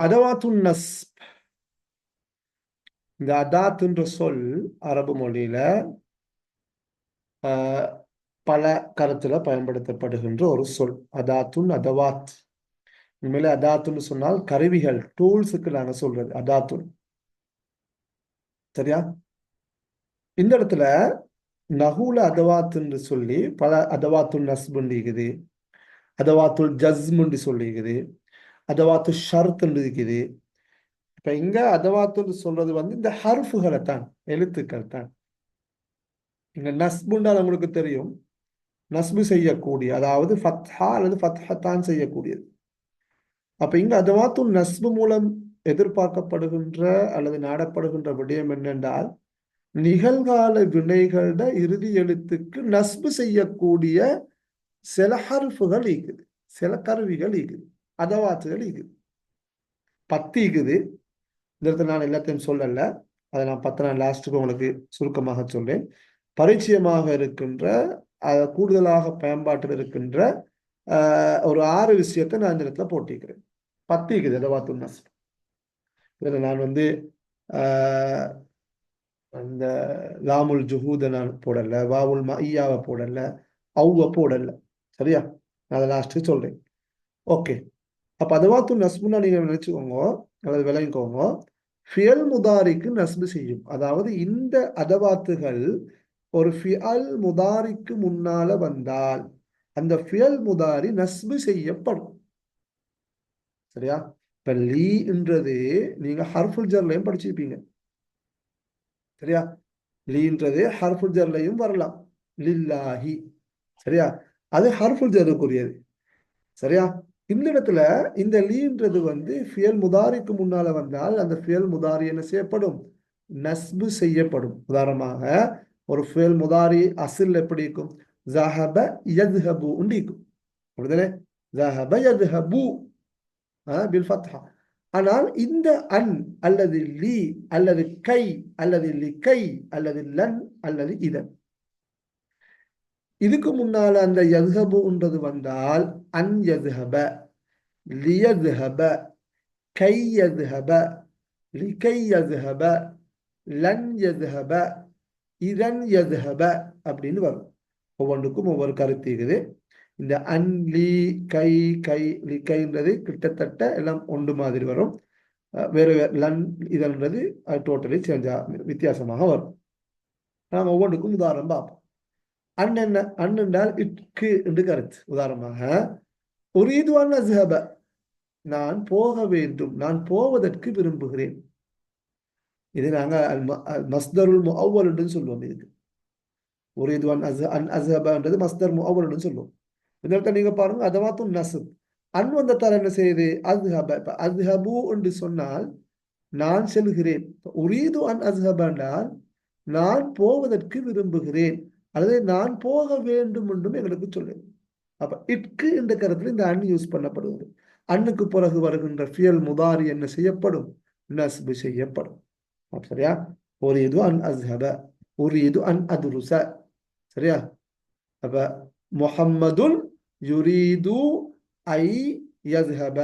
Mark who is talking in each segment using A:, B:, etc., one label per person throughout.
A: அதவாத்துன் நஸ், இந்த அதாத் என்ற சொல் அரபு மொழியில ஆஹ், பல கருத்துல பயன்படுத்தப்படுகின்ற ஒரு சொல். அதாத்துன் அதவாத். உண்மையில அதாத்துன்னு சொன்னால் கருவிகள், டூல்ஸுக்கு நாங்க சொல்றது அதாத்துன். சரியா? இந்த இடத்துல நஹூல அதவாத்துன்னு சொல்லி பல அதவாத்துல் நஸ்புன்னு இருக்குது, அதவாத்துல் ஜஸ்முன்னு சொல்லிக்குது, அதவாத்து ஷர்த்துன்னு இருக்குது. இப்ப இங்க அதவாத்துன்னு சொல்றது வந்து இந்த ஹர்ஃபுகளை தான், எழுத்துக்கள் தான். இங்க நஸ்புண்டால் உங்களுக்கு தெரியும், நஸ்பு செய்யக்கூடிய, அதாவது ஃபத்ஹா அல்லது ஃபத்ஹத்தான் செய்யக்கூடியது. அப்ப இங்க அதவாத்து நஸ்பு மூலம் எதிர்பார்க்கப்படுகின்ற அல்லது நாடப்படுகின்ற விடயம் என்னென்றால், நிகழ்கால வினைகள இறுதி எழுத்துக்கு நஸ்பு செய்யக்கூடிய சில ஹர்ஃபுகள் இருக்குது, சில கருவிகள் இருக்குது, அதவாத்துகள் இருக்குது. 10 இருக்குது. இந்த இடத்துல நான் எல்லாத்தையும் சொல்லல, அதை நான் 10 நான் லாஸ்ட்டுக்கு உங்களுக்கு சுருக்கமாக சொல்றேன். பரிச்சயமாக இருக்கின்ற கூடுதலாக பயன்பாட்டில் இருக்கின்ற ஒரு 6 விஷயத்தை நான் இந்த இடத்துல போட்டிருக்கிறேன். 10 இருக்குது அதவாத்துன் நஸ்ப். இதில் நான் வந்து ஆஹ், அந்த லாமுல் ஜுஹூத நான் போடல, வாவுல் மய்யாவை போடல, அவ்வ போடல. சரியா? நான் அதை லாஸ்ட்டு சொல்றேன். ஓகே. அப்ப அதவாத்துன் நஸ்புன்னா நீங்க நினைச்சுக்கோங்க அல்லது விளங்கிக்கோங்க, ஃபியல் முதாரிக்கு நஸ்பு செய்யும். அதாவது இந்த அதவாத்துகள் ஒரு ஃபியல் முதாரிக்கு முன்னால வந்தால் அந்த ஃபியல் முதாரி நஸ்பு செய்யப்படும். சரியா? இப்ப லீன்றது நீங்க ஹர்ஃபுல் ஜர்லையும் படிச்சிருப்பீங்க. சரியா? லீன்றது ஹர்ஃபுல் ஜர்லையும் வரலாம், லில்லாஹி. சரியா? அது ஹர்ஃபுல் ஜர்ருக்குரியது. சரியா? இந்த இடத்துல இந்த லீன்றது வந்து ஃபியல் முதாரிக்கு முன்னால வந்தால் அந்த ஃபியல் முதாரி என்ன செய்யப்படும்? நஸ்பு செய்யப்படும். உதாரணமாக ஒரு ஃபியல் முதாரி அசில் எப்படி இருக்கும்? ஜஹப யத்ஹபு உண்டிக்கும். அப்படிதானே? ஜஹப யத்ஹபு பில் ஃபத்ஹா. ஆனால் இந்த அன் அல்லது லி அல்லது கை அல்லது லிகை அல்லது லன் அல்லது இதன், இதுக்கு முன்னால அந்த யத்ஹபுன்றது வந்தால் அன் யத்ஹப, லியத்ஹப, கை யத்ஹப, லிகை யத்ஹப, லன் யத்ஹப, இதன் யத்ஹப அப்படின்னு வரும். ஒவ்வொன்றுக்கும் ஒவ்வொரு கருத்து இருக்குது. இந்த அன் லி கை கை லிகைன்றது கிட்டத்தட்ட எல்லாம் ஒன்று மாதிரி வரும். வேறு லன் இதன்றது டோட்டலி சேஞ்சா வித்தியாசமாக வரும். நாம் ஒவ்வொன்றுக்கும் உதாரணம் பார்ப்போம். அன் என்ன? அன் என்றால் இட்கு என்று கருத்து. உதாரணமாக உரீதுவான் அஸ்ஹப, நான் போக வேண்டும், நான் போவதற்கு விரும்புகிறேன். இது நாங்க மஸ்தருல் முஅவ்வல் என்று சொல்லுவோம். இதுக்கு உரீதுவான் அன் அஸ்ஹபன்றது மஸ்தர் முஅவ்வல் என்று சொல்லுவோம். இந்த இடத்துல நீங்க பாருங்க அதவாத்துன் நஸ்ப். அன் வந்தத்தால் என்ன செய்யுது? அஸ்ஹப. இப்ப அஸ்ஹபு என்று சொன்னால் நான் செல்கிறேன். உரீது அன் அஸ்ஹப என்றால் நான் போவதற்கு விரும்புகிறேன் அல்லது நான் போக வேண்டும் என்றும் எங்களுக்கு சொல்லுது. அப்ப இட்கு என்ற கருத்துல இந்த அன் யூஸ் பண்ணப்படுவது. அன்னுக்கு பிறகு வருகின்ற ஃபியல் முதாரி என்ன செய்யப்படும்? நஸ்பு செய்யப்படும். சரியா? உரீது அன் அஸ்ஹப, உரீது அன் அதுருச. சரியா? அப்ப முஹம்மதுன் யுரீது ஐ யஸ்ஹப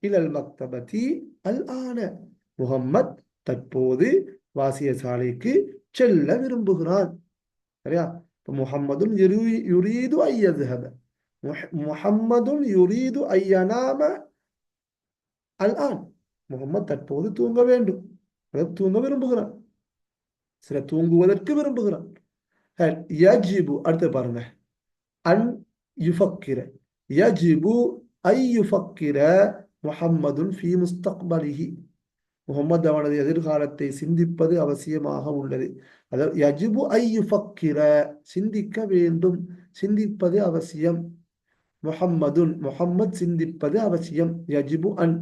A: இலல் மக்தபதி அல் ஆன, முஹம்மத் தற்போது வாசியசாலைக்கு செல்ல விரும்புகிறான். சரியா? முஹம்மதுன் யுரீது ஐ யஸ்ஹப, முஹம்மதுன் யுரீது ஐ யனாம அல் ஆன், முஹம்மத் தற்போது தூங்க வேண்டும், தூங்க விரும்புகிறான். சில தூங்குவதற்கு விரும்புகிறான். யஜிபு அடுத்து பாருங்க, அன் யுஃபக்கிர, யஜிபு ஐ யுஃபக்கிர முஹம்மதுன் ஃபி முஸ்தக்பலிஹி, முகமது அவனது எதிர்காலத்தை சிந்திப்பது அவசியமாக உள்ளது. அதாவது யஜிபு ஐ யுஃபக்கிர, சிந்திக்க வேண்டும், சிந்திப்பது அவசியம். முஹம்மதுன், முஹம்மத் சிந்திப்பது அவசியம். யஜிபு அன்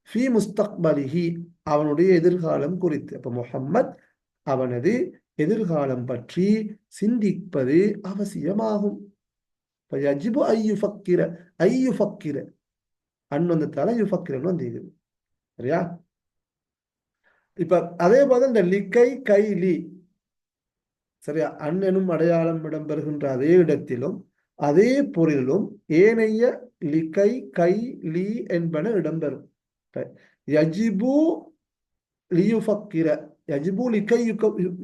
A: ஃபி முஸ்தக்பலிஹி, அவனுடைய எதிர்காலம் குறித்து. அப்ப முஹம்மத் அவனது எதிர்காலம் பற்றி சிந்திப்பது அவசியமாகும். யஜிபு ஐ யுஃபக்கிர, ஐ யுஃபக்கிர, அன் வந்ததால யுஃபக்கிரன்னு வந்திருக்குது. சரியா? இப்ப அதே போல இந்த லிக்கை கை லி, சரியா, அன் எனும் அடையாளம் இடம்பெறுகின்ற அதே இடத்திலும் அதே பொருளிலும் ஏனைய லிக்கை கை லி என்பன இடம்பெறும். யஜிபு லியுஃபக்கிர, யஜிபு லிகை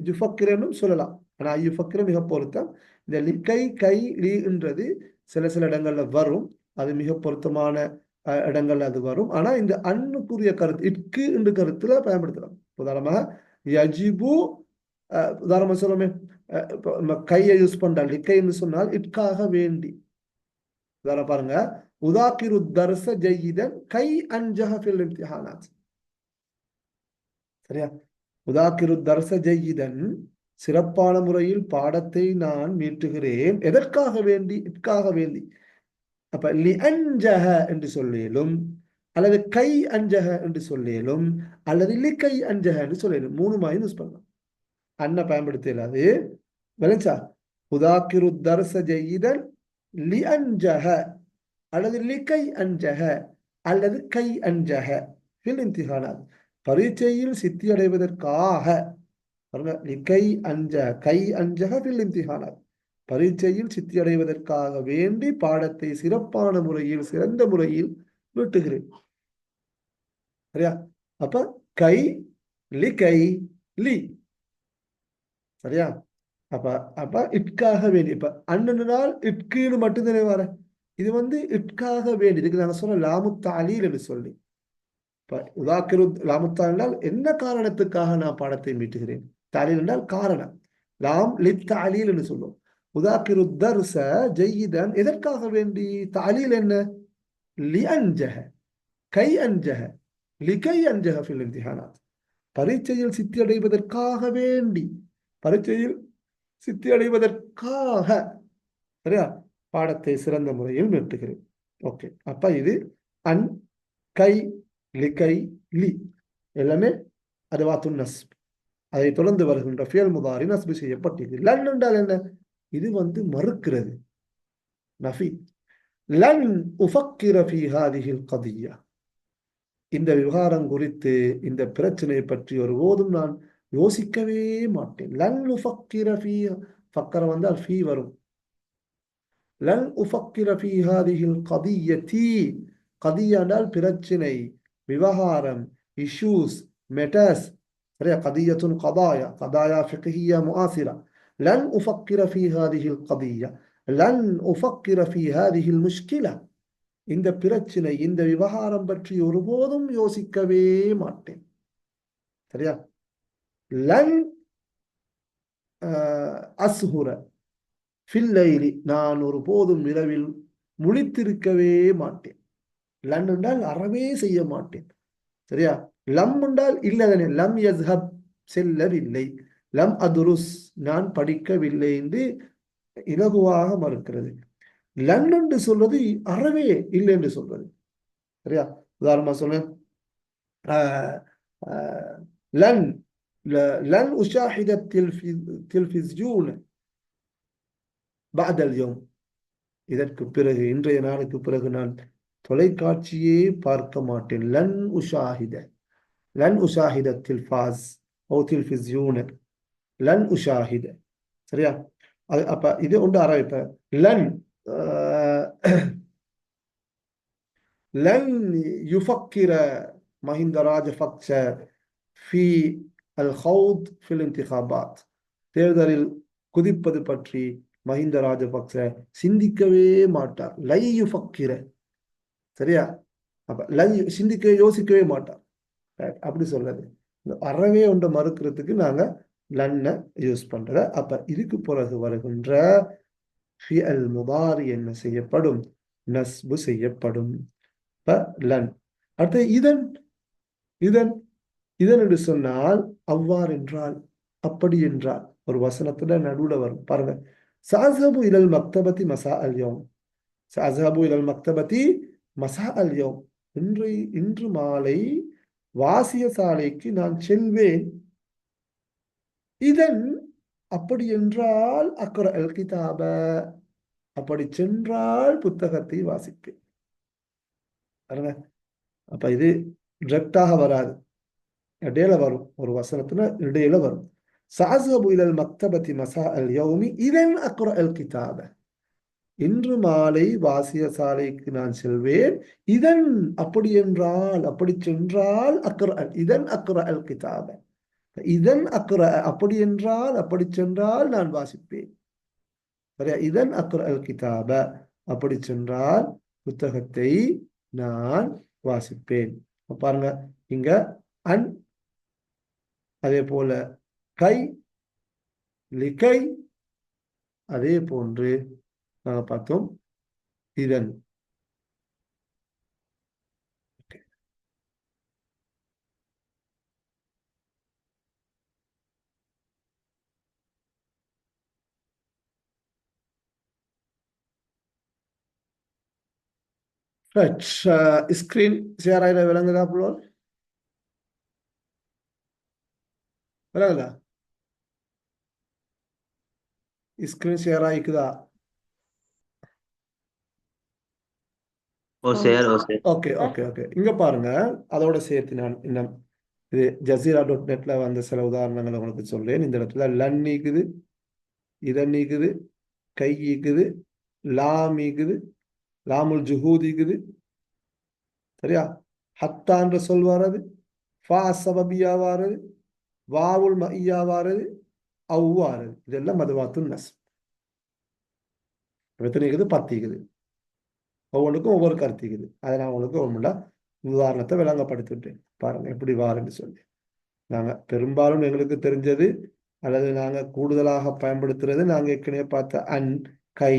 A: யுஃபக்கிரனும் சொல்லலாம். ஆனால் யுஃபக்கிர மிக பொருத்தம். இந்த லிகை கை லீன்றது சில சில இடங்கள்ல வரும், அது மிக பொருத்தமான இடங்கள்ல அது வரும். ஆனா இந்த அன்னுக்குரிய கருத்து இட்கு என்று கருத்துல பயன்படுத்தலாம். உதாரணமாக யஜிபு, உதாரணமா சொல்லுமே, கையை யூஸ் பண்றால் லிக்கைன்னு சொன்னால் இட்காக வேண்டி. உதாரணம் பாருங்க, உதாக்கிரு தர்ச ஜய்யிதன் கை அன்ஜஹ ஃபில் இம்திஹானாத். சரியா? உதாக்கிரு தர்ச ஜய்யிதன், சிறப்பான முறையில் பாடத்தை நான் மீட்டுகிறேன். எதற்காக வேண்டி? இட்காக வேண்டி. அப்ப லி அன்ஜஹ என்று சொல்லிலும், அல்லது கை அன்ஜஹ என்று சொல்லிலும், அல்லது லி கை அன்ஜஹ என்று சொல்லிலும், மூணு மாதிரி யூஸ் பண்ணலாம். அன்ன பயன்படுத்தல, அது விளைச்சா உதாக்கிரு தர்ச ஜய்யிதன் லி அன்ஜஹ, அல்லது லி கை அன்ஜஹ, அல்லது கை அன்ஜஹ ஃபில் இம்திஹானாத், பரீட்சையில் சித்தி அடைவதற்காக. பாருங்க, லிகை அன்ஜ கை அன்ஜஹ ஃபில் இம்திஹானாத், பரீட்சையில் சித்தி அடைவதற்காக வேண்டி பாடத்தை சிறப்பான முறையில் சிறந்த முறையில் மீட்டுகிறேன். சரியா? அப்ப கை லிகை லி. சரியா? அப்ப அப்ப இட்காக வேண்டி. இப்ப அண்ணனால் இட்குன்னு மட்டும்தானே வர, இது இட்காக வேண்டி. இதுக்கு நாங்க சொன்ன லாமுத்தாலீல் என்று சொல்லி. இப்ப உதாக்கிரு லாமுத்தால் என்றால் என்ன காரணத்துக்காக நான் பாடத்தை மீட்டுகிறேன். தாலீல் என்றால் காரணம். லாம் லித் தாலீல் என்று சொல்லுவோம். உதாக்கிரு தர்ச ஜய்யிதன் எதற்காக வேண்டி? தாலீல் என்ன? லி அன்ஜஹ கை அன்ஜஹ லிகை அன்ஜஹ ஃபில் இம்திஹானாத், பரீட்சையில் சித்தி அடைவதற்காக வேண்டி, பரீட்சையில் சித்தி அடைவதற்காக. சரியா? பாடத்தை சிறந்த முறையில் மீட்டுகிறேன். ஓகே, அப்ப இது அன், கை, லிகை, லி எல்லாமே அதுவாத்துன் நஸ்ப். அதை தொடர்ந்து வருகின்ற ஃபியல் முதாரி நஸ்பு செய்யப்பட்டது. லன் என்றால் என்ன? இது மறுக்கிறது, நஃபி. லன் உஃபக்கிர ஃபீ ஹாதிஹில் கதிய்யா, இந்த விவகாரம் குறித்து, இந்த பிரச்சனை பற்றி ஒருபோதும் நான் யோசிக்கவே மாட்டேன். லன் உஃபக்கிர ஃபீ, ஃபக்கர வந்தால் ஃபீ வரும். லன் உஃபக்கிர ஃபீ ஹாதிஹில் கதிய்யதி, கதிய்யா என்றால் பிரச்சனை, விவகாரம், இஷ்யூஸ், மெட்டர்ஸ். சரியா? கதிய்யத்துன் கதாயா, கதாயா ஃபிக்ஹிய்யா முஆசிரா. லன் உஃபக்கிர ஃபீ ஹாதிஹில் கதிய்யா, லன் உஃபக்கிர ஃபீ ஹாதிஹில் முஷ்கிலா, இந்த பிரச்சனை, இந்த விவகாரம் பற்றி ஒருபோதும் யோசிக்கவே மாட்டேன். சரியா? லன் அஸ்ஹுர ஃபில் லைலி, நான் ஒருபோதும் இரவில் முழித்திருக்கவே மாட்டேன். லன் என்றால் அறவே செய்ய மாட்டேன். சரியா? லம் என்றால் இல்லதனே, லம் யஸ்ஹப் செல்லவில்லை, லம் அதுருஸ் நான் படிக்கவில்லை என்று இலகுவாக மறுக்கிறது. லன் என்று சொல்றது அறவே இல்லை என்று சொல்றது. சரியா? உதாரணமா சொல்ல, லன் லன் உஷாஹித தில்ஃபிஸ்யூன் பஅதல் யௌம், இதற்கு பிறகு, இன்றைய நாளுக்கு பிறகு நான் தொலைக்காட்சியே பார்க்க மாட்டேன். லன் உஷாஹித, லன் உஷாஹித தில்ஃபாஸ் ஓ தில்ஃபிஸ்யூன், லன் உஷாஹித. சரியா? அப்ப இது ஒன்று ஆரம்பிப்ப. லன் லன் யுஃபக்கிர மஹிந்த ராஜபக்ச ஃபி அல் ஹவுத் ஃபில் இன்திகாபாத், தேர்தலில் குதிப்பது பற்றி மஹிந்த ராஜபக்ச சிந்திக்கவே மாட்டார். லை யுஃபக்கிர. சரியா? அப்ப லை சிந்திக்க, யோசிக்கவே மாட்டார். அப்படி சொல்றது. அறவே ஒன்றை மறுக்கிறதுக்கு நாங்க லன்ன யூஸ் பண்ற. அப்ப இதுக்கு பிறகு வருகின்ற ஃபிஅல் முதாரி என்ன செய்யப்படும்? நஸ்பு செய்யப்படும். லன். அடுத்து இதன், இதன் இதன் என்று சொன்னால் அவ்வாறு என்றால், அப்படி என்றால், ஒரு வசனத்துல நடுவுல வரும். பாருங்க, சஅஸ்ஹபு இலல் மக்தபதி மஸா அல் யௌம், சஅஸ்ஹபு இலல் மக்தபதி மஸா அல் யௌம், இன்று மாலை வாசிய சாலைக்கு நான் செல்வேன். இதன் அப்படி என்றால் அக்ர அல் கிதாப, அப்படி சென்றால் புத்தகத்தை வாசிப்பேன். அப்ப இது டிரெக்டாக வராது, இடையில வரும். ஒரு வசனத்துல இடையில வரும். சஅஸ்ஹபு இலல் மக்தபதி மஸா அல் யௌமி இதன் அக்ர அல் கிதாப, இன்று மாலை வாசியசாலைக்கு நான் செல்வேன். இதன் அப்படி என்றால், அப்படி சென்றால் இதன் அக்ர அல் கிதாப. இதன் அக்ர அப்படி என்றால், அப்படி சென்றால் நான் வாசிப்பேன். சரியா? இதன் அக்ர அல் கிதாப அப்படி சென்றால் புத்தகத்தை நான் வாசிப்பேன். பாருங்க, இங்க அன், அதே போல கை, லிகை, அதே போன்று நாங்கள் பார்த்தோம் இதன். ஸ்கிரீன் ஷேர் ஆகிட விளங்குதா புள்ளோர்? விளங்குதா? ஸ்கிரீன் ஷேர் ஆகிக்குதா? Okay okay okay. இங்க பாருங்க, அதோட சேர்த்து நான் இன்னும் இது ஜசீரா.நெட்ல வந்த சில உதாரணங்களை உங்களுக்கு சொல்றேன். இந்த இடத்துல லன் நீக்குது, இதன் நீக்குது, கை ஈக்குது, லாம் ஈக்குது, லாமுல் ஜுஹூத் ஈக்குது. சரியா? ஹத்தான்ற சொல் வாரது, ஃபா சபபியா வாரது, வாவுல் மஇயா வாரது, அவு வாரது. இதெல்லாம் மதுவாத்து நஸ். எத்தனை இருக்குது? 10 இருக்குது. ஒவ்வொன்றுக்கும் ஒவ்வொரு கருத்து இருக்குது. அதை நான் உங்களுக்கு ஒன்றுல உதாரணத்தை விளங்கப்படுத்திட்டேன். பாருங்க எப்படி வாருன்னு சொல்லி. நாங்கள் பெரும்பாலும் எங்களுக்கு தெரிஞ்சது அல்லது நாங்கள் கூடுதலாக பயன்படுத்துறது நாங்கள் ஏற்கனவே பார்த்த அன், கை,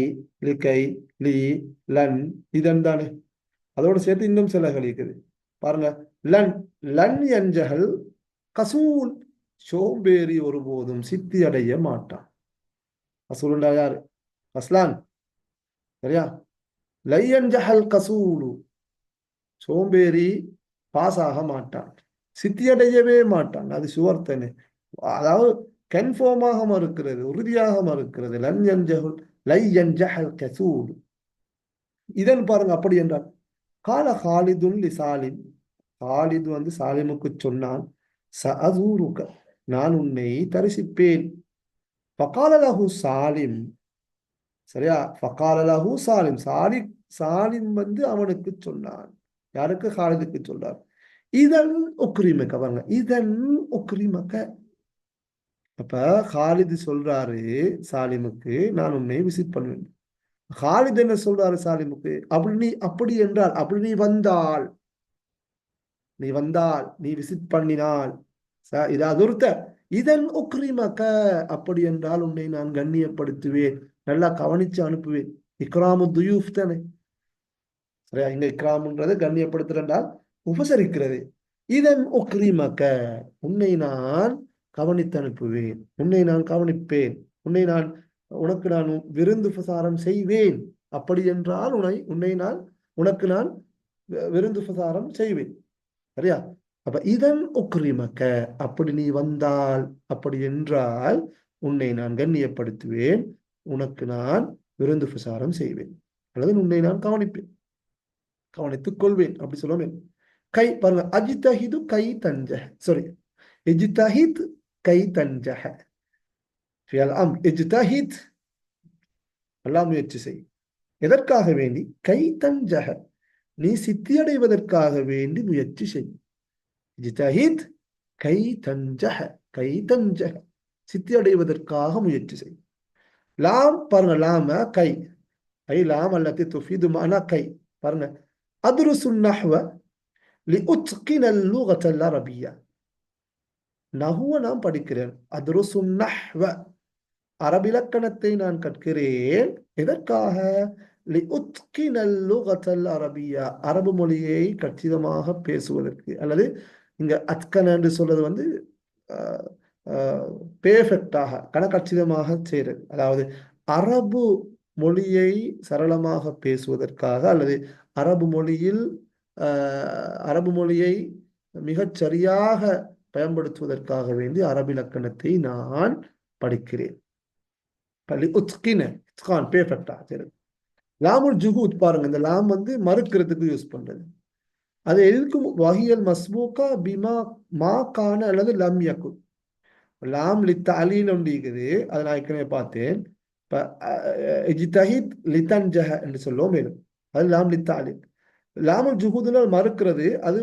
A: லிகை, லி, லன், இதன் தானே. அதோடு சேர்த்து இன்னும் சிலகள் இருக்குது. பாருங்க, லன், லன் என்ஜகல் கசூல், சோம்பேறி ஒருபோதும் சித்தி அடைய மாட்டான். கசூலுண்டா யாரு? அஸ்லான். சரியா? லையன்ஜஹல் கசூலு, சோம்பேறி பாஸ் ஆக மாட்டான், சித்தி அடையவே மாட்டான். அது சுவர்த்தனே, அதாவது கன்ஃபார்மாக மறுக்கிறது, உறுதியாக மறுக்கிறது. லையன்ஜஹல் கசூல். இதன் பாருங்க, அப்படி என்றால் கால ஹாலிதுன் லி சாலிம், ஹாலிது வந்து சாலிமுக்கு சொன்னான், சஅசூருக, நான் உன்னை தரிசிப்பேன். ஃபகால லஹு சாலிம். சரியா? ஃபகால லஹு சாலிம், சாலிம் வந்து அவனுக்கு சொன்னான். யாருக்கு? ஹாலிதுக்கு சொன்னார். இதன் உக்ரிமக்க. பாருங்க, இதன் உக்ரிமக்க. அப்ப ஹாலிது சொல்றாரு சாலிமுக்கு, நான் உன்னை விசிட் பண்ணுவேன். ஹாலித் என்ன சொல்றாரு சாலிமுக்கு? அப்படி என்றால், அப்படி நீ வந்தால், நீ விசிட் பண்ணினால், இது அதிர்த்த இதன் உக்ரிமக்க, அப்படி என்றால் உன்னை நான் கண்ணியப்படுத்துவேன், நல்லா கவனிச்சு அனுப்புவேன். இக்ராமு துயூஃப் தானே. சரியா? இங்க இக்ராம்ன்றது கண்ணியப்படுத்துறேன்டால் உபசரிக்கிறது. இதன் உக்ரிமக்க, உன்னை நான் கவனித்து அனுப்புவேன், உன்னை நான் கவனிப்பேன், உனக்கு நான் விருந்து பிரசாரம் செய்வேன். அப்படி என்றால் உனக்கு நான் விருந்து பிரசாரம் செய்வேன். சரியா? அப்ப இதன் உக்ரிமக்க, அப்படி நீ வந்தால், அப்படி என்றால் உன்னை நான் கண்ணியப்படுத்துவேன், உனக்கு நான் விருந்து பிரசாரம் செய்வேன், அல்லது உன்னை நான் கவனித்துக் கொள்வேன், அப்படி சொல்லுவேன். கை பாருங்க, அஜிதஹிது கை தஞ்ச, சாரி, இஜ்தஹித் கை தஞ்சஹ. இஜ்தஹித், எல்லாம் முயற்சி செய். எதற்காக வேண்டி? கை தஞ்சஹ, நீ சித்தியடைவதற்காக வேண்டி முயற்சி செய். இஜ்தஹித் கை தஞ்சஹ, கை தஞ்சஹ, சித்தி அடைவதற்காக முயற்சி செய். லாம் பாருங்க, லாம கை, ஐ லாம் அல்லது துஃபீது மஅனா கை. பாருங்க, அத்ருசு நஹ்வ லிஉத்கின அல்லுகத அல்-அரபிய்ய, நஹ்வ நான் படிக்கிறேன். அத்ருசு நஹ்வ, அரபிலக்கணத்தை நான் கற்கிறேன். எதற்காக? லிஉத்கின அல்லுகத அல்-அரபிய்ய, அரபு மொழியை கச்சிதமாக பேசுவதற்கு. அல்லது இங்க அத்கன என்று சொல்றது வந்து பெர்ஃபெக்டாக, கணக்கச்சிதமாக செய்கிறது. அதாவது அரபு மொழியை சரளமாக பேசுவதற்காக, அல்லது அரபு மொழியில் அரபு மொழியை மிகச் சரியாக பயன்படுத்துவதற்காக வேண்டி அரபிலக்கணத்தை நான் படிக்கிறேன். பெர்ஃபெக்டாக செய்கிறது. லாமுல் ஜுஹூத் பாருங்க, இந்த லாம் வந்து மறுக்கிறதுக்கு யூஸ் பண்றது. அது எதுக்கும் வஹியல் மஸ்பூகா பிமா மா கான அல்லது லம் யகுன். லாம் லித்தஅலீல் ஒன்று இருக்குது, அதை நான் ஏற்கனவே பார்த்தேன். இஜ்தஹித் லிதன்ஜஹ என்று சொல்லுவோம். மேலும் அது லாம் லித்தாலில். லாமுல் ஜுஹூதுனால் மறுக்கிறது. அது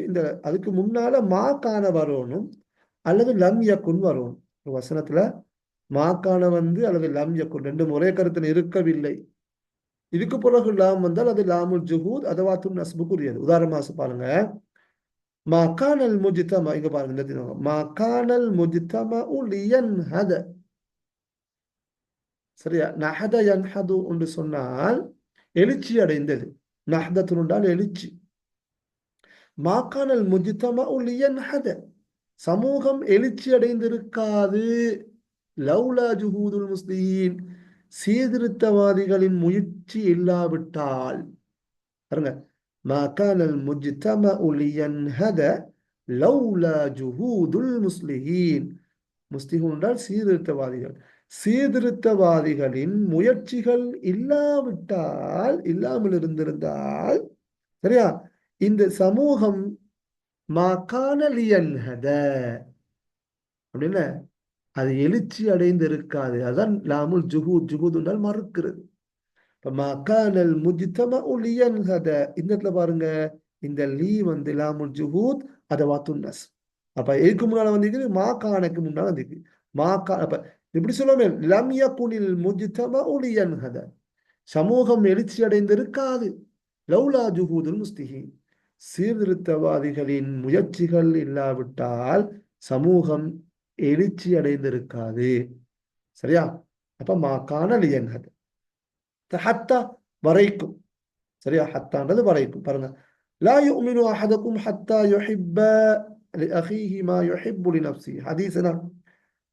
A: இந்த அதுக்கு முன்னால மா கான வரணும் அல்லது லம் யக்குன் வரணும். ஒரு வசனத்துல மா கான அல்லது லம் யக்குன் ரெண்டு ஒரே கருத்தில் இருக்கவில்லை. இதுக்கு பிறகு லாம் வந்தால் அது லாமுல் ஜுஹூத் அதவாத்துன் நஸ்புக்குரியது. உதாரணமாக பாருங்க, மா கானல் முஜ்தமா, இங்க பாருங்க இந்த மா கானல் முஜ்தமா லியன்ஹத. சரியா? நஹத யன்ஹது என்று சொன்னால் எழுச்சி அடைந்தது. நஹ்தத்துன் எழுச்சி. மாக்கானல் முஜ்தமா லியன்ஹத, சமூகம் எழுச்சி அடைந்திருக்காது. லவ்லா ஜுஹூதுல் முஸ்லிமீன், சீர்திருத்தவாதிகளின் முயற்சி இல்லாவிட்டால். பாருங்க, மாக்கானல் முஜ்தமா லியன்ஹத லவ்லா ஜுஹூதுல் முஸ்லிமீன். முஸ்லிம் என்றால் சீர்திருத்தவாதிகள். சீர்திருத்தவாதிகளின் முயற்சிகள் இல்லாமல் இருந்திருந்தால், சரியா, இந்த சமூகம் மாகாணலியன்ஹத அப்படின்னா அது எழுச்சி அடைந்து இருக்காது. அதான் லாமுல் ஜுஹூத். ஜுஹூத் என்றால் மறுக்கிறது. இப்ப மாகானல் முஜ்தமா லியன்ஹத, இந்த இடத்துல பாருங்க, இந்த லீ லாமுல் ஜுஹூத் அதவாத்துன் நஸ். அப்ப எதுக்கு முன்னால வந்திருக்கு? மாகானுக்கு முன்னால வந்திருக்கு. மாகா அப்ப இப்படி சொல்லுவோமே, லம் யகுனில் முஜ்தமா லியன்ஹத, சமூகம் எழுச்சி அடைந்திருக்காது. லவ்லா ஜுஹூதுல் முஸ்லிஹீன், சீர்திருத்தவாதிகளின் முயற்சிகள் இல்லாவிட்டால் சமூகம் எழுச்சி அடைந்திருக்காது. சரியா? அப்ப மாகான லியன்ஹத. ஹத்தா வரைக்கும். சரியா? ஹத்தான்றது வரைக்கும். பாருங்க, லா யுமினு அஹதக்கும் ஹத்தா யுஹிப்ப லிஅஹீஹி மா யுஹிப்பு லினஃப்ஸிஹி. ஹதீஸ்னா,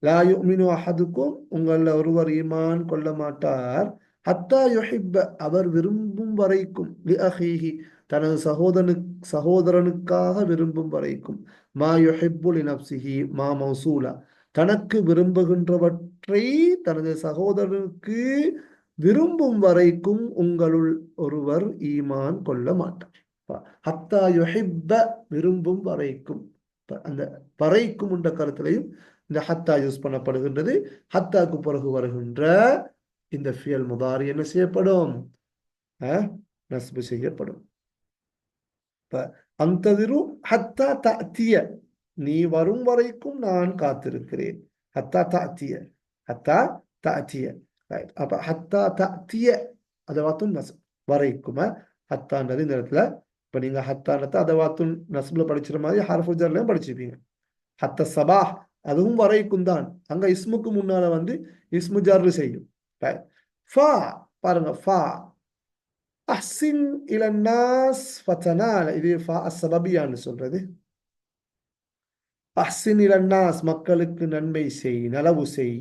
A: லா யுமினு அஹதுக்கும், உங்கள ஒருவர் ஈமான் கொள்ள மாட்டார், ஹத்தா யுஹிப்ப, அவர் விரும்பும் வரைக்கும், லிஅஹீஹி, தனது சகோதரனுக்காக விரும்பும் வரைக்கும், மா யுஹிப்பு லினஃப்ஸிஹி, மா மௌசூலா, தனக்கு விரும்புகின்றவற்றை தனது சகோதரனுக்கு விரும்பும் வரைக்கும் உங்களுள் ஒருவர் ஈமான் கொள்ள மாட்டார். ஹத்தா யுஹிப்ப, விரும்பும் வரைக்கும். அந்த வரைக்கும் என்ற கருத்திலையும் இந்த ஹத்தா யூஸ் பண்ணப்படுகின்றது. ஹத்தாக்கு பிறகு வருகின்ற இந்த ஃபியல் முதாரி என்ன செய்யப்படும்? நஸ்பு செய்யப்படும். அந்ததிரு ஹத்தா தஅத்திய, நீ வரும் வரைக்கும் நான் காத்திருக்கிறேன். ஹத்தா தஅத்திய, ஹத்தா தஅத்திய. அப்ப ஹத்தா தஅத்திய அதவாத்துன் நஸ்ப், வரைக்கும். ஹத்தான்றது இந்த இடத்துல இப்ப நீங்க ஹத்தானத்தை அதவாத்துன் நஸ்புல படிச்சிட மாதிரி ஹர்ஃபுல் ஜர்லயும் படிச்சிருப்பீங்க. ஹத்த சபாஹ், அதுவும் வரைக்கும் தான். அங்க இஸ்முக்கு முன்னால இஸ்மு ஜர்ரு செய்யும். ஃபா, பாருங்க, ஃபா அஹ்சின் இலன்னாஸ் ஃபதனால, இது ஃபா அஸ்ஸபபியான்னு சொல்றது. அஹ்சின் இலன்னாஸ், மக்களுக்கு நன்மை செய், நலவு செய்.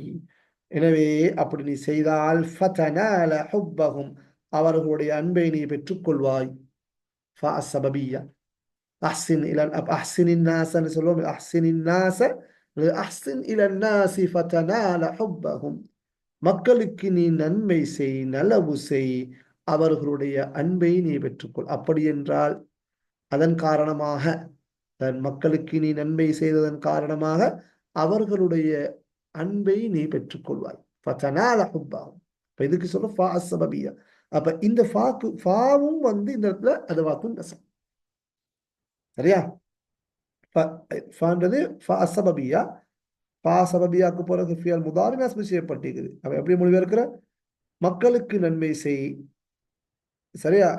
A: எனவே அப்படி நீ செய்தால் ஃபதனால ஹுப்பஹும், அவர்களுடைய அன்பை நீ பெற்றுக்கொள்வாய். ஃபா அஸ்ஸபபியா. அஹ்சின் இலன் அஹ்சினின் நாஸ்ன்னு சொல்லுவோம். அஹ்சினின் நாஸ அஹ்சின் இலன்னாசி ஃபதனால ஹுப்பஹும், மக்களுக்கு நீ நன்மை செய், நலவு செய், அவர்களுடைய அன்பை நீ பெற்றுக்கொள். அப்படி என்றால் அதன் காரணமாக, தன் மக்களுக்கு நீ நன்மை செய்ததன் காரணமாக அவர்களுடைய அன்பை நீ பெற்றுக்கொள்வாய். இதுக்கு சொல்ல ஃபா அஸ்ஸபபியா. அப்ப இந்த ஃபாவும் இந்த இடத்துல அதுவாக்கும் நசம். சரியா? ஃபான்றது ஃபா அஸ்ஸபபியா. ஃபா சபபியாக்கு பிறகு ஃபியல் முதாரி நஸ்பு செய்யப்பட்டிருக்குது. அப்ப எப்படி மொழிபெயர்க்கிற? மக்களுக்கு நன்மை செய். சரியா?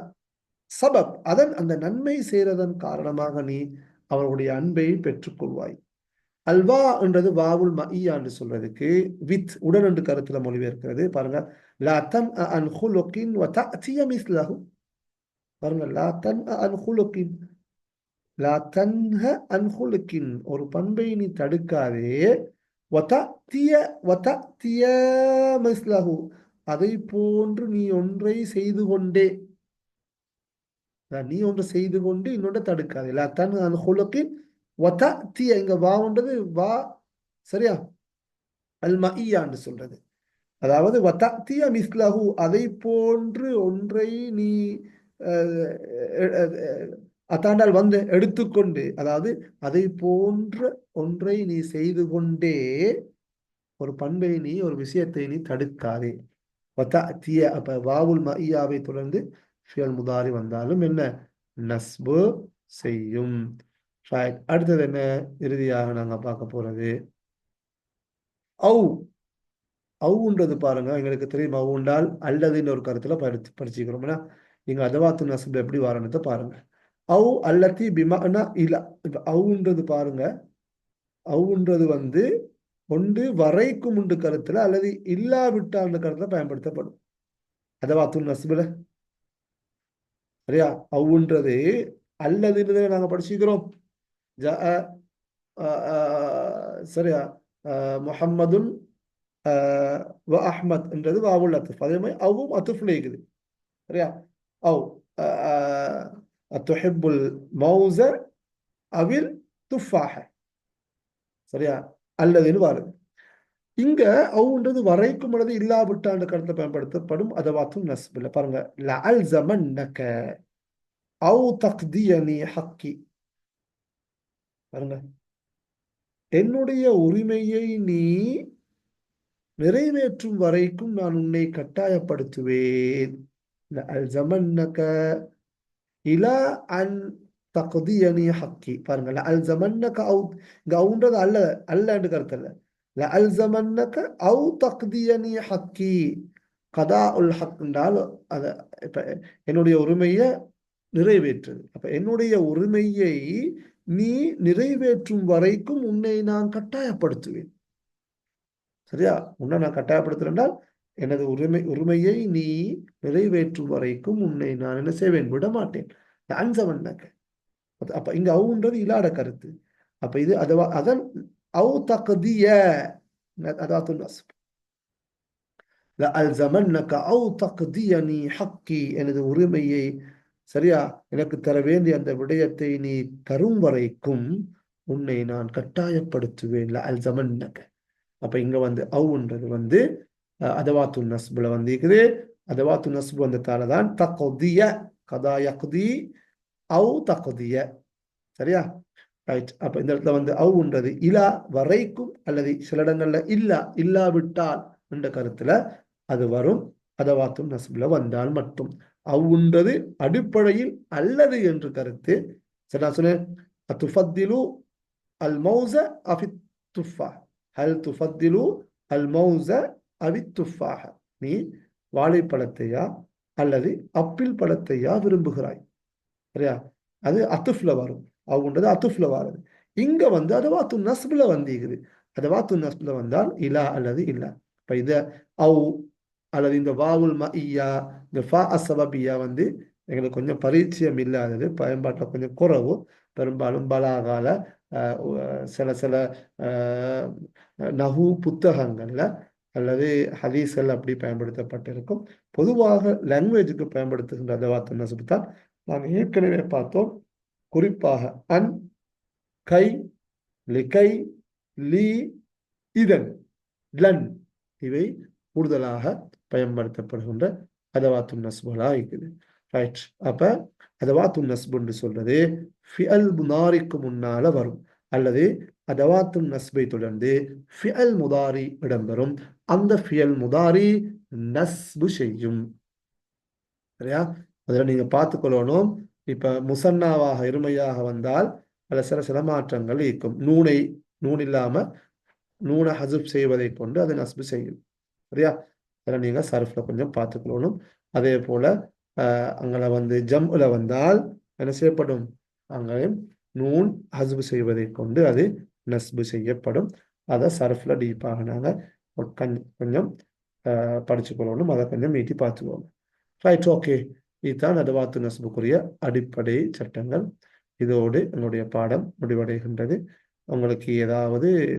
A: சபப், அதன் அந்த நன்மை செய்யறதன் காரணமாக நீ அவருடைய அன்பை பெற்றுக்கொள்வாய். அல்வா என்றது வாவுல் மஇயான்னு சொல்றதுக்கு வித், உடன் என்று கருத்துல மொழிபெயர்க்கிறது. பாருங்க, லா தன் அன் ஹுலுகின் வ தஅதிய மிஸ்லஹு. பாருங்க, லா தன் அன் ஹுலுகின், லா தன்ஹ அன் ஹுலுகின், ஒரு பண்பை நீ தடுக்காதே, வ தஅதிய மிஸ்லஹு, அதை போன்று நீ ஒன்றை செய்து கொண்டே. நீ ஒன்று செய்து கொண்டு இன்னொன்று தடுக்காது. லா தன் அன் ஹுலுகின் வ தஅதிய, இங்க வாவுன்றது வா, சரியா, அல் மஇயான்னு சொல்றது. அதாவது வ தஅதிய மிஸ்லஹு, அதை போன்று ஒன்றை நீ அத்தாண்டால் எடுத்துக்கொண்டு, அதாவது அதை போன்ற ஒன்றை நீ செய்து கொண்டே ஒரு பண்பை நீ, ஒரு விஷயத்தை நீ தடுக்காதே. வதஅத்திய அப்ப வாவுல் மஇயாவை தொடர்ந்து ஃபியல் முதாரி வந்தாலும் என்ன நஸ்பு செய்யும். ரைட், அடுத்தது என்ன இறுதியாக நாங்க பார்க்க போறது அவு. அவுன்றது பாருங்க, எங்களுக்கு தெரியும் அவு உண்டால் அல்லதுன்னு ஒரு கருத்துல படிச்சுக்கிறோம். நீங்க அதவாத்து நஸ்பு எப்படி வரணுத்தை பாருங்க. அவு அல்லத்தி பிமானா இல்ல. இப்ப அவுன்றது பாருங்க, அவுன்றது வந்து ஒன்று வரைக்கும் உண்டு கருத்துல அல்லது இல்லாவிட்டால் கருத்துல பயன்படுத்தப்படும் அதவாத்து நஸ்புல. சரியா, அவுன்றது அல்லதுன்றதை நாங்க படிச்சுக்கிறோம். சரியா, முஹம்மதுன் வ அஹ்மத் என்றது வாவுல் அத்துஃப். அதே மாதிரி அவும் அத்துஃப்ல இருக்குது. சரியா, அவ் துஹிப்புல் மௌஸ அவில் துஃபாஹ. சரியா, அல்லதுன்னு வருது. இங்க அவுன்றது வரைக்கும் அல்லது இல்லாவிட்டாண்டு கருத்தை பயன்படுத்தப்படும் அதவாத்தும் நஸ்பில். பாருங்க, லஅல் ஜமன்னக அவு தக்தியனி ஹக்கி. பாருங்க, என்னுடைய உரிமையை நீ நிறைவேற்றும் வரைக்கும் நான் உன்னை கட்டாயப்படுத்துவேன். லஅல் ஜமன்னக இலா அன் தக்தியனி ஹக்கி. பாருங்க, லஅல் ஜமன்னக அவு, இங்க அவுன்றது அல்ல, அல்லன்னு கருத்து அல்ல. لألزمنك أو تقضيني حقي. கதா உல் ஹக் என்றால் அது இப்ப என்னுடைய உரிமையை நிறைவேற்றுது. அப்ப என்னுடைய உரிமையை நீ நிறைவேற்றும் வரைக்கும் உன்னை நான் கட்டாயப்படுத்துவேன். சரியா, உன்னை நான் கட்டாயப்படுத்துறேன்டால் எனது உரிமையை நீ நிறைவேற்றும் வரைக்கும் உன்னை நான் என்ன செய்வேன், விட மாட்டேன். அன்சவன்னக்க. அப்ப இங்க அவுன்றது இல்லாத கருத்து. அப்ப இது அதன் أو تقضي أداة النصب. لألزمنك أو تقضيني حقي. எனது உரிமையை சரியா எனக்கு தர வேண்டிய அந்த விடயத்தை நீ தரும் வரைக்கும் உன்னை நான் கட்டாயப்படுத்துவேன். லஅல்ஸமன்னக. அப்ப இங்க வந்து அவுன்றது வந்து அதவாத்து நஸ்புல வந்து இருக்குது. அதவாத்து நஸ்பு வந்ததால தான் தக்திய, கதா யக்தி அவு தக்திய. சரியா, ரைட். அப்ப இந்த இடத்துல வந்து அவுன்றது இலா வரைக்கும் அல்லது சில இடங்கள்ல இல்லாவிட்டால் என்ற கருத்துல அது வரும். அதவாத்தும் நஸ்புல வந்தால் மட்டும். அவுன்றது அடிப்படையில் அல்லது என்று கருத்து. சரி, நான் சொன்னேன் துஃபத்திலு அல் மௌஸ அஃபி துஃபா. ஹல் துஃபத்திலு அல் மௌஸ அவி துஃபாஹ. நீ வாழைப்பழத்தையா அல்லது அப்பிள் பழத்தையா விரும்புகிறாய். சரியா, அது அத்துஃப்ல வரும். அவுன்றது அத்துஃப்ல வருது. இங்க வந்து அதவாத்து நஸ்புல வந்திருக்குது. அதவாத்து நஸ்புல வந்தால் இலா அல்லது இல்லா. இப்ப இத அவு அல்லது இந்த வாவுல் மஇயா, இந்த ஃபா அஸ்ஸபபியா வந்து எங்களுக்கு கொஞ்சம் பரிச்சயம் இல்லாதது, பயன்பாட்டில் கொஞ்சம் குறவு. பெரும்பாலும் பலாகால சில சில நஹு புத்தகங்கள்ல அல்லது ஹதீஸ்கள் அப்படி பயன்படுத்தப்பட்டிருக்கும். பொதுவாக லாங்குவேஜுக்கு பயன்படுத்துகின்ற அதவாத்து நஸ்பு தான் நாம் ஏற்கனவே பார்த்தோம். குறிப்பாக அன், கை, லிகை, லீ, இதன், லன் இவை கூடுதலாக பயன்படுத்தப்படுகின்ற அதவாத்து நஸ்புகளா இருக்குது. ரைட். அப்ப அதவாத்து நஸ்புன்னு சொல்றது ஃபிஅல் முதாரிக்கு முன்னால வரும் அல்லது அதவாத்து நஸ்பை தொடர்ந்து ஃபிஅல் முதாரி இடம்பெறும். அந்த ஃபிஅல் முதாரி நஸ்பு செய்யும். சரியா, அதில் நீங்க பார்த்துக்கொள்ளணும். இப்ப முசன்னாவாக இருமையாக வந்தால் பல சில மாற்றங்கள் இருக்கும். நூன் இல்லாம நூனை ஹசுப் செய்வதை கொண்டு அதை நஸ்பு செய்யும். சரியா, அதில் நீங்க சர்ஃப்ல கொஞ்சம் பார்த்துக்கொள்ளணும். அதே போல அங்கே வந்து ஜம்ல வந்தால் என்ன செய்யப்படும், அங்கேயும் நூன் ஹசுப் செய்வதை கொண்டு அது நஸ்பு செய்யப்படும். அதை சர்ஃப்ல டீப்பாக நாங்கள் கொஞ்சம் படிச்சுக்கொள்ளணும். அதை கொஞ்சம் மீட்டி பார்த்துக்கொள்ளணும். Right, okay. இதுதான் அதவாத்து நஸ்புக்குரிய அடிப்படை சட்டங்கள். இதோடு என்னுடைய பாடம் முடிவடைகின்றது. உங்களுக்கு ஏதாவது